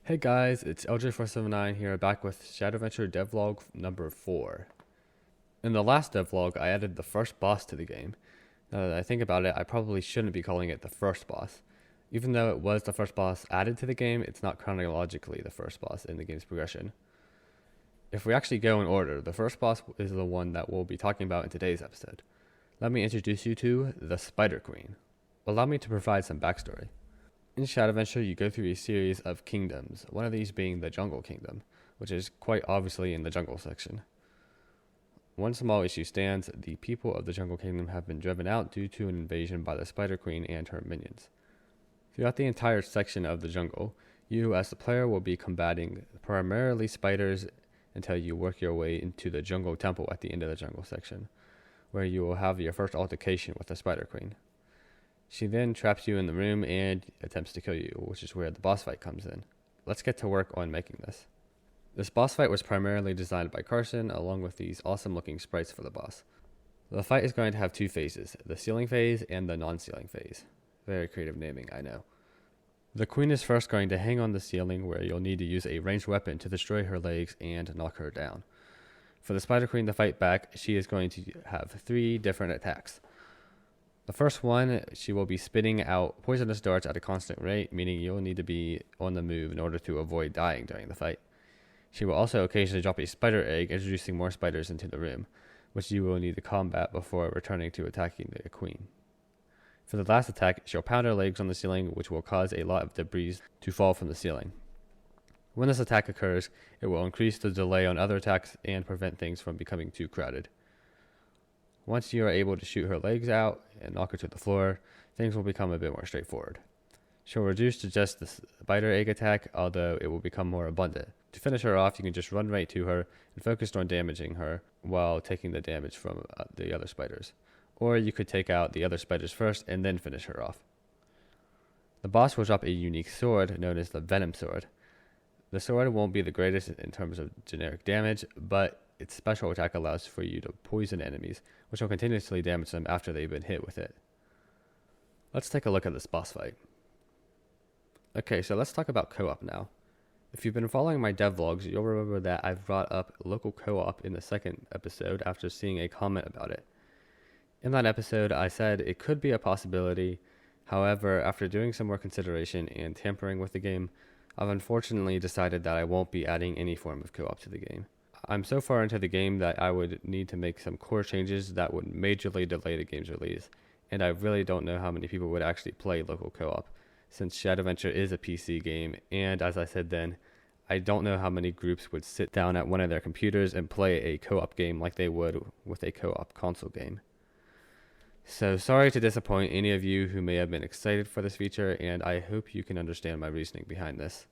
Hey guys, it's LJ479 here, back with Shadowventure Devlog number 4. In the last devlog, I added the first boss to the game. Now that I think about it, I probably shouldn't be calling it the first boss. Even though it was the first boss added to the game, it's not chronologically the first boss in the game's progression. If we actually go in order, the first boss is the one that we'll be talking about in today's episode. Let me introduce you to the Spider Queen. Allow me to provide some backstory. In Shadowventure, you go through a series of kingdoms, one of these being the Jungle Kingdom, which is quite obviously in the jungle section. One small issue stands: the people of the Jungle Kingdom have been driven out due to an invasion by the Spider Queen and her minions. Throughout the entire section of the jungle, you as the player will be combating primarily spiders until you work your way into the Jungle Temple at the end of the jungle section, where you will have your first altercation with the Spider Queen. She then traps you in the room and attempts to kill you, which is where the boss fight comes in. Let's get to work on making this. This boss fight was primarily designed by Carson, along with these awesome looking sprites for the boss. The fight is going to have two phases, the sealing phase and the non-sealing phase. Very creative naming, I know. The queen is first going to hang on the ceiling, where you'll need to use a ranged weapon to destroy her legs and knock her down. For the Spider Queen to fight back, she is going to have 3 different attacks. The first one, she will be spitting out poisonous darts at a constant rate, meaning you'll need to be on the move in order to avoid dying during the fight. She will also occasionally drop a spider egg, introducing more spiders into the room, which you will need to combat before returning to attacking the queen. For the last attack, she'll pound her legs on the ceiling, which will cause a lot of debris to fall from the ceiling. When this attack occurs, it will increase the delay on other attacks and prevent things from becoming too crowded. Once you are able to shoot her legs out and knock her to the floor, things will become a bit more straightforward. She'll reduce to just the spider egg attack, although it will become more abundant. To finish her off, you can just run right to her and focus on damaging her while taking the damage from the other spiders. Or you could take out the other spiders first and then finish her off. The boss will drop a unique sword known as the Venom Sword. The sword won't be the greatest in terms of generic damage, but its special attack allows for you to poison enemies, which will continuously damage them after they've been hit with it. Let's take a look at this boss fight. Okay, so let's talk about co-op now. If you've been following my devlogs, you'll remember that I've brought up local co-op in the second episode after seeing a comment about it. In that episode, I said it could be a possibility. However, after doing some more consideration and tampering with the game, I've unfortunately decided that I won't be adding any form of co-op to the game. I'm so far into the game that I would need to make some core changes that would majorly delay the game's release, and I really don't know how many people would actually play local co-op, since Shadowventure is a PC game, and as I said then, I don't know how many groups would sit down at one of their computers and play a co-op game like they would with a co-op console game. So sorry to disappoint any of you who may have been excited for this feature, and I hope you can understand my reasoning behind this.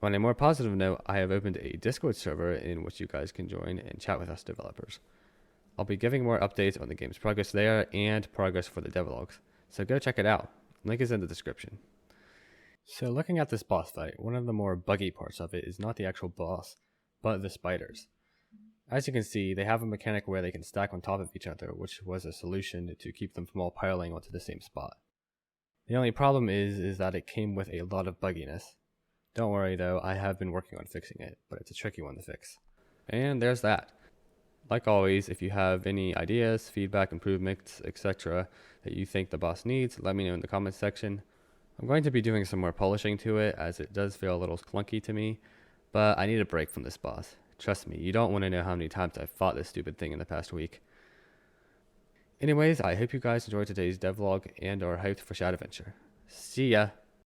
On a more positive note, I have opened a Discord server in which you guys can join and chat with us developers. I'll be giving more updates on the game's progress there and progress for the devlogs, so go check it out. Link is in the description. So looking at this boss fight, one of the more buggy parts of it is not the actual boss, but the spiders. As you can see, they have a mechanic where they can stack on top of each other, which was a solution to keep them from all piling onto the same spot. The only problem is that it came with a lot of bugginess. Don't worry though, I have been working on fixing it, but it's a tricky one to fix. And there's that. Like always, if you have any ideas, feedback, improvements, etc. that you think the boss needs, let me know in the comments section. I'm going to be doing some more polishing to it, as it does feel a little clunky to me, but I need a break from this boss. Trust me, you don't want to know how many times I've fought this stupid thing in the past week. Anyways, I hope you guys enjoyed today's devlog and are hyped for Shadowventure. See ya!